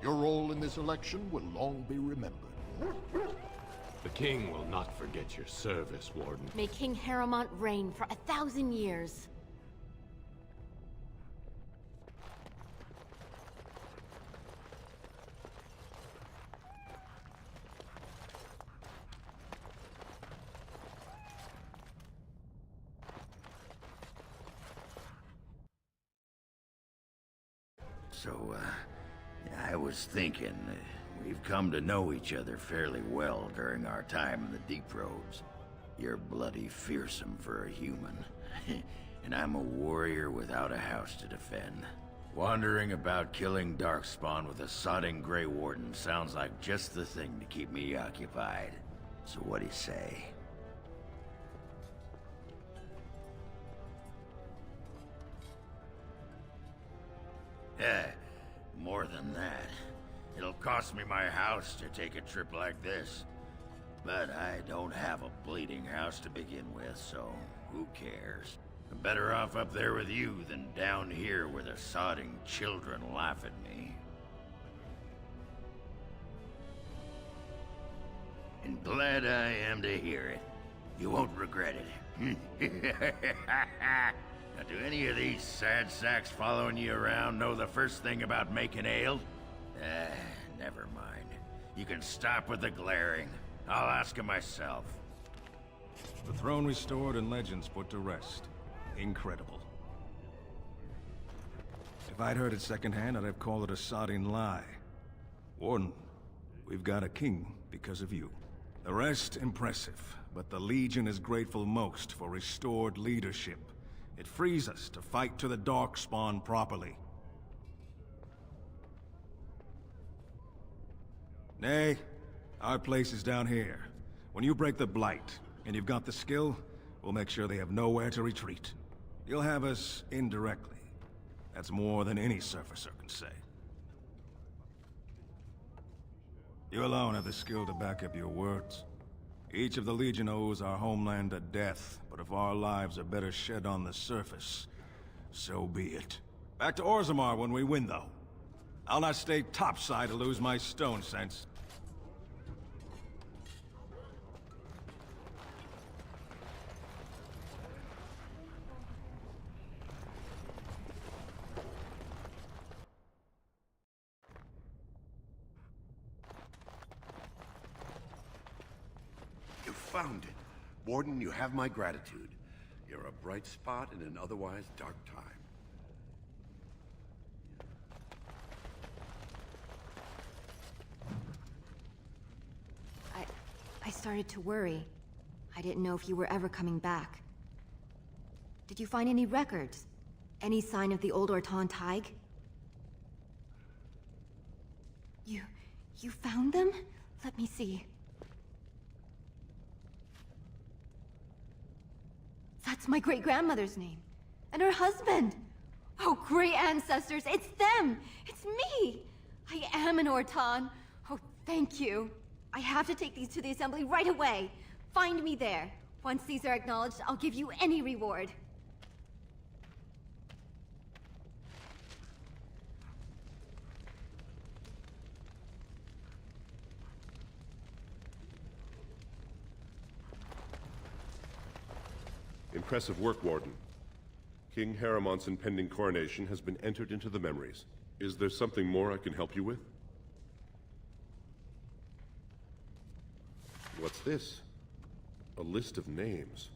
Your role in this election will long be remembered. The king will not forget your service, Warden. May King Harrowmont reign for 1,000 years. So, I was thinking, we've come to know each other fairly well during our time in the Deep Roads. You're bloody fearsome for a human, and I'm a warrior without a house to defend. Wandering about killing Darkspawn with a sodding Grey Warden sounds like just the thing to keep me occupied. So what do you say? More than that. It'll cost me my house to take a trip like this. But I don't have a bleeding house to begin with, so who cares? I'm better off up there with you than down here where the sodding children laugh at me. And glad I am to hear it. You won't regret it. Now, do any of these sad sacks following you around know the first thing about making ale? Never mind. You can stop with the glaring. I'll ask him myself. The throne restored and legends put to rest. Incredible. If I'd heard it secondhand, I'd have called it a sodding lie. Warden, we've got a king because of you. The rest, impressive, but the Legion is grateful most for restored leadership. It frees us to fight to the Darkspawn properly. Nay, our place is down here. When you break the Blight, and you've got the skill, we'll make sure they have nowhere to retreat. You'll have us indirectly. That's more than any surfacer can say. You alone have the skill to back up your words. Each of the Legion owes our homeland a death, but if our lives are better shed on the surface, so be it. Back to Orzammar when we win, though. I'll not stay topside to lose my stone sense. Found it. Warden, you have my gratitude. You're a bright spot in an otherwise dark time. I started to worry. I didn't know if you were ever coming back. Did you find any records? Any sign of the old Orton Tig? You found them? Let me see. That's my great-grandmother's name. And her husband! Oh, great ancestors, it's them! It's me! I am an Orton. Oh, thank you. I have to take these to the Assembly right away. Find me there. Once these are acknowledged, I'll give you any reward. Impressive work, Warden. King Harrowmont's impending coronation has been entered into the memories. Is there something more I can help you with? What's this? A list of names.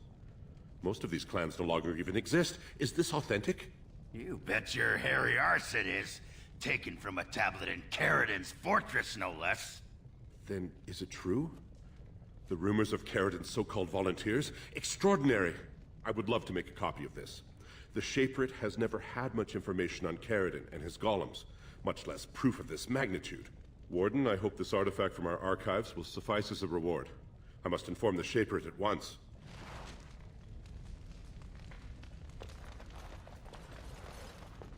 Most of these clans no longer even exist. Is this authentic? You bet your hairy arse it is. Taken from a tablet in Caridin's fortress, no less. Then is it true? The rumors of Caridin's so-called volunteers? Extraordinary! I would love to make a copy of this. The Shaperate has never had much information on Caridin and his golems, much less proof of this magnitude. Warden, I hope this artifact from our archives will suffice as a reward. I must inform the Shaperate at once.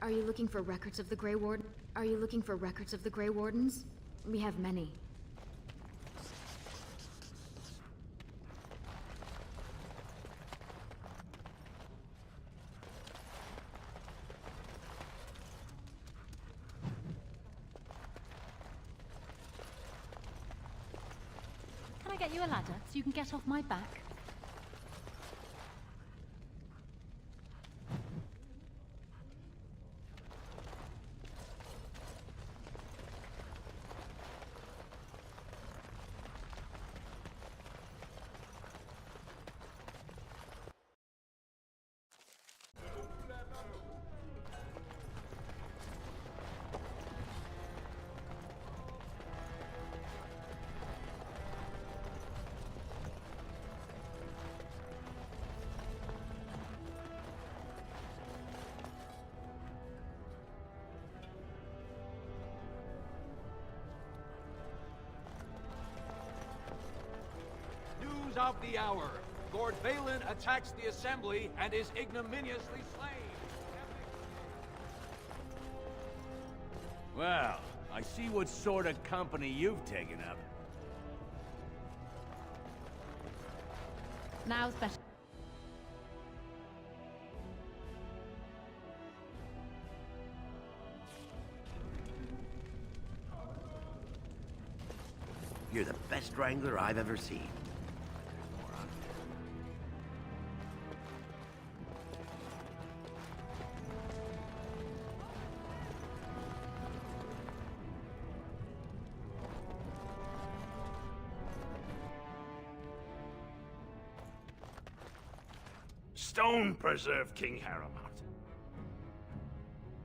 Are you looking for records of the Grey Warden? Are you looking for records of the Grey Wardens? We have many. get you a ladder so you can get off my back? Of the hour. Lord Balin attacks the assembly and is ignominiously slain. Well, I see what sort of company you've taken up. Now's better. You're the best wrangler I've ever seen. Stone preserve King Harrowmouth.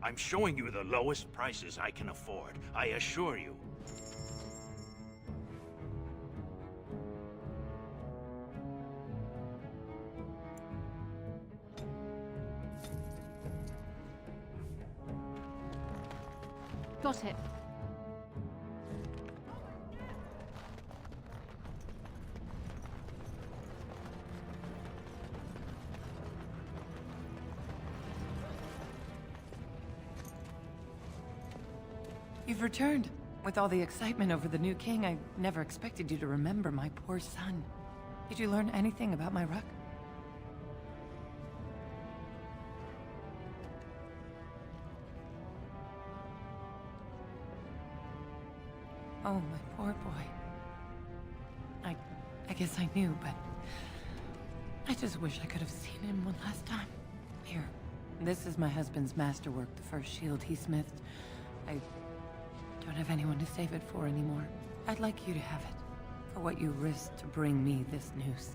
I'm showing you the lowest prices I can afford, I assure you. Got it. You've returned. With all the excitement over the new king, I never expected you to remember my poor son. Did you learn anything about my ruck? Oh, my poor boy. I guess I knew, but I just wish I could have seen him one last time. Here, this is my husband's masterwork, the first shield he smithed. I don't have anyone to save it for anymore. I'd like you to have it, for what you risked to bring me this news.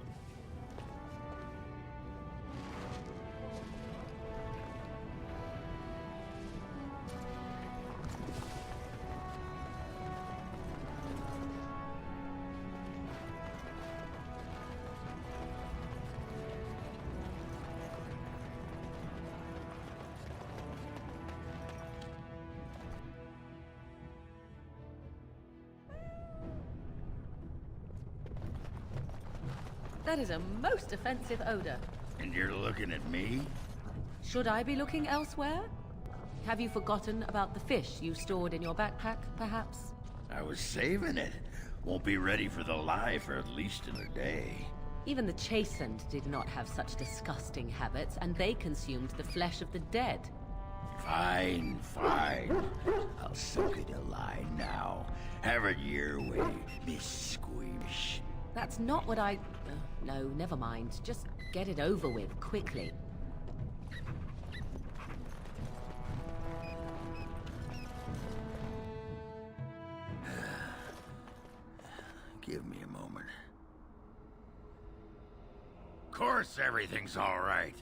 That is a most offensive odor. And you're looking at me? Should I be looking elsewhere? Have you forgotten about the fish you stored in your backpack, perhaps? I was saving it. Won't be ready for the live for at least another day. Even the Chastened did not have such disgusting habits, and they consumed the flesh of the dead. Fine, fine. I'll soak it alive now. Have it your way, Miss Squeamish. That's not what I... no, never mind. Just get it over with, quickly. Give me a moment. Of course everything's all right.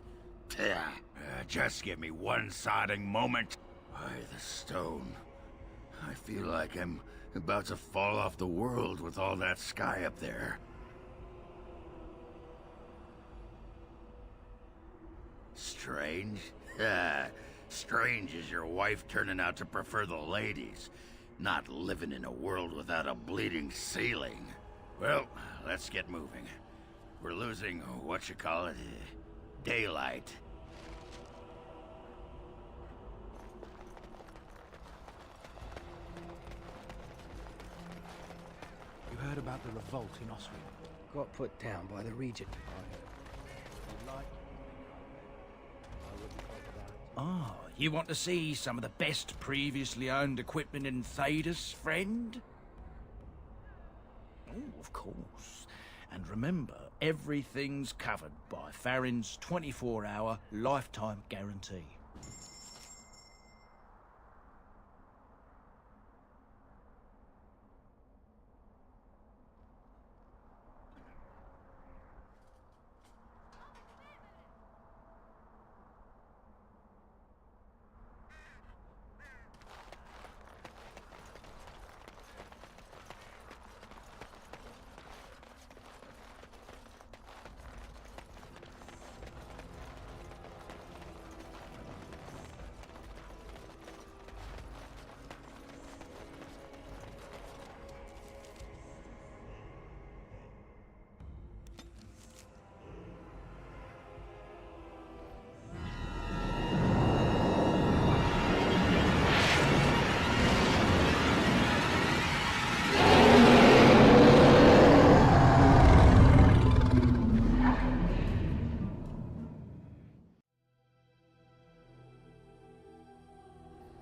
Just give me one sodding moment. By the stone. I feel like I'm about to fall off the world with all that sky up there. Strange? Strange is your wife turning out to prefer the ladies, not living in a world without a bleeding ceiling. Well, let's get moving. We're losing, daylight. You heard about the revolt in Austria? Got put down by the regent. Oh, you want to see some of the best previously owned equipment in Thedas, friend? Oh, of course. And remember, everything's covered by Farron's 24-hour lifetime guarantee.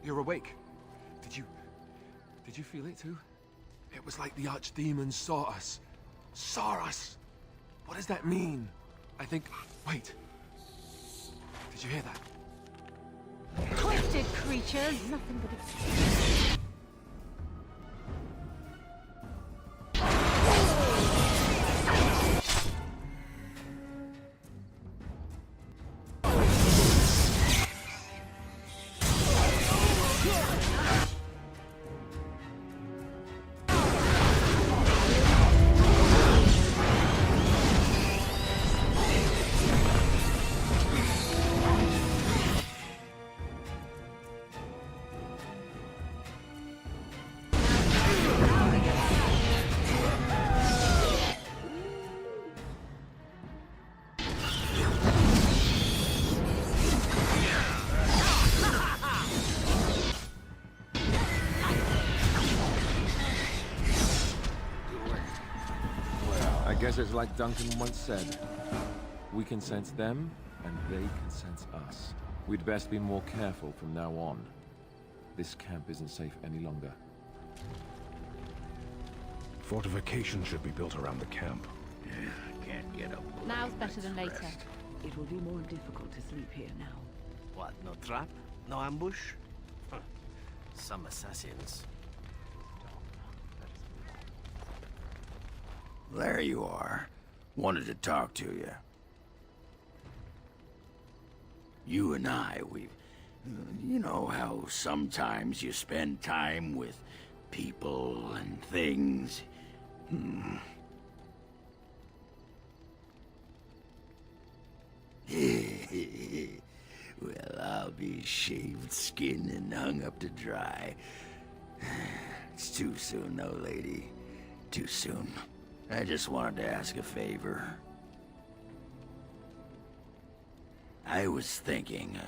You're awake. Did you feel it too? It was like the archdemon saw us. Saw us! What does that mean? I think... Wait. Did you hear that? Twisted creatures! Nothing but I guess it's like Duncan once said. We can sense them, and they can sense us. We'd best be more careful from now on. This camp isn't safe any longer. Fortification should be built around the camp. Can't get up. Now's better than later. It will be more difficult to sleep here now. What, no trap? No ambush? Huh. Some assassins. There you are. Wanted to talk to you. You and I, you know how sometimes you spend time with people and things. Well, I'll be shaved, skinned, and hung up to dry. It's too soon, though, lady. Too soon. I just wanted to ask a favor. I was thinking,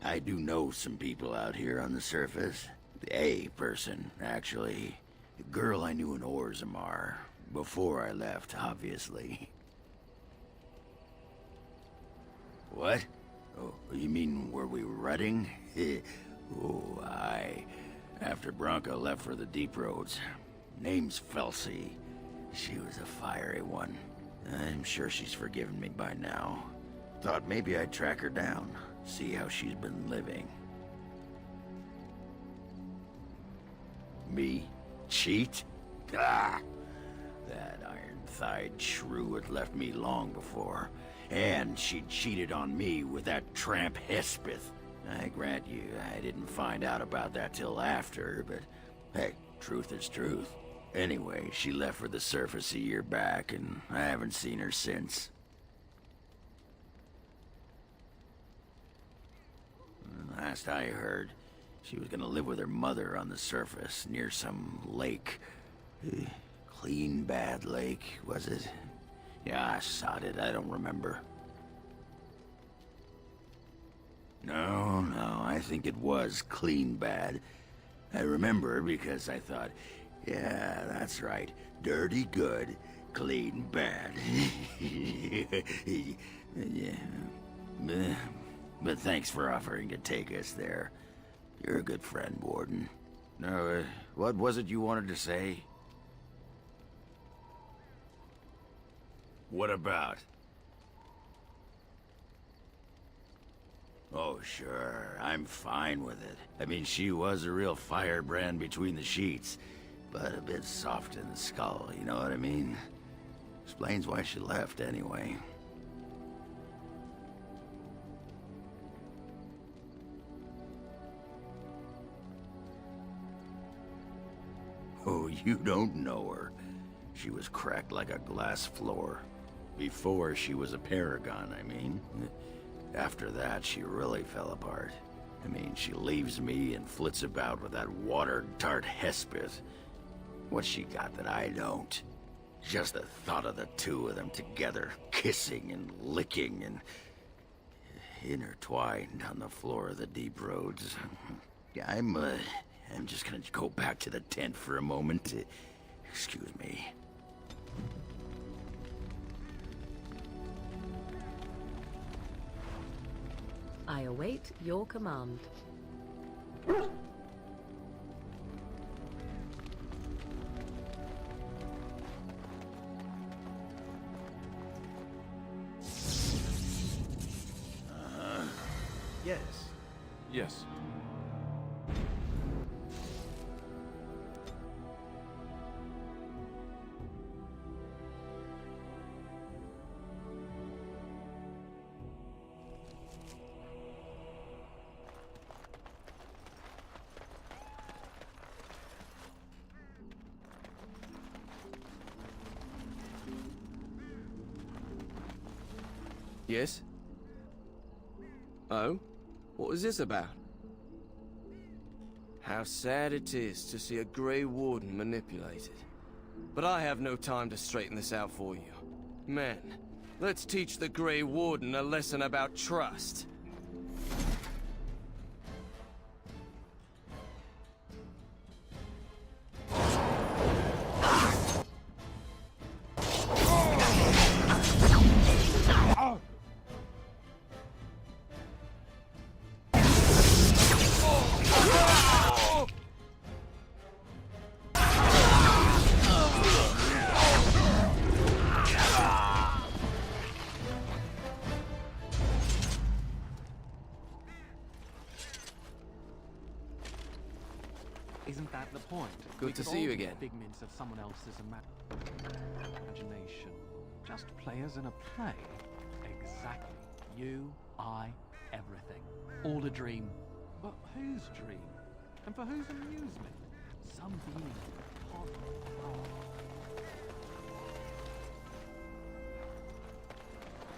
I do know some people out here on the surface. A person, actually. A girl I knew in Orzammar. Before I left, obviously. What? Oh, you mean where we were running? Oh, aye. After Bronca left for the deep roads. Name's Felsi. She was a fiery one. I'm sure she's forgiven me by now. Thought maybe I'd track her down, see how she's been living. Me? Cheat? Ah! That iron-thighed shrew had left me long before. And she cheated on me with that tramp Hespeth. I grant you, I didn't find out about that till after, but hey, truth is truth. Anyway, she left for the surface a year back, and I haven't seen her since. Last I heard, she was gonna live with her mother on the surface, near some lake. Clean Bad Lake, was it? Yeah, I sod it, I don't remember. No, I think it was Clean Bad. I remember because I thought, yeah, that's right. Dirty good, clean bad. Yeah. But thanks for offering to take us there. You're a good friend, Warden. No, what was it you wanted to say? What about? Oh, sure. I'm fine with it. I mean, she was a real firebrand between the sheets, but a bit soft in the skull, you know what I mean? Explains why she left, anyway. Oh, you don't know her. She was cracked like a glass floor. Before she was a paragon, I mean. After that, she really fell apart. I mean, she leaves me and flits about with that water-dart Hespith. What's she got that I don't? Just the thought of the two of them together, kissing and licking and intertwined on the floor of the deep roads. I'm just gonna go back to the tent for a moment. Excuse me. I await your command. Yes. Yes. Yes? Oh? What was this about? How sad it is to see a Grey Warden manipulated. But I have no time to straighten this out for you. Men, let's teach the Grey Warden a lesson about trust. Isn't that the point? Good to see you again. Figments of someone else's imagination. Just players in a play. Exactly. You, I, everything. All a dream. But whose dream? And for whose amusement? Some being top power.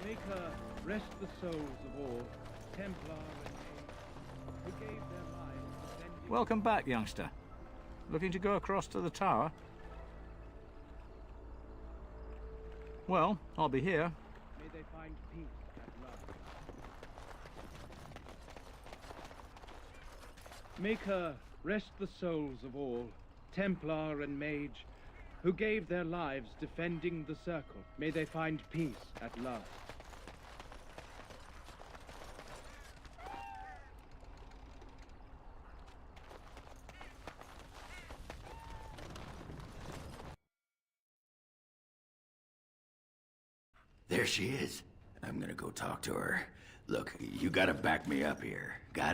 Make her rest the souls of all, Templar and Mage, who gave their lives defending... Welcome back, youngster. Looking to go across to the tower? Well, I'll be here. May they find peace at last. Make her rest the souls of all, Templar and Mage, who gave their lives defending the Circle. May they find peace at last. There she is. I'm gonna go talk to her. Look, you gotta back me up here. Got it?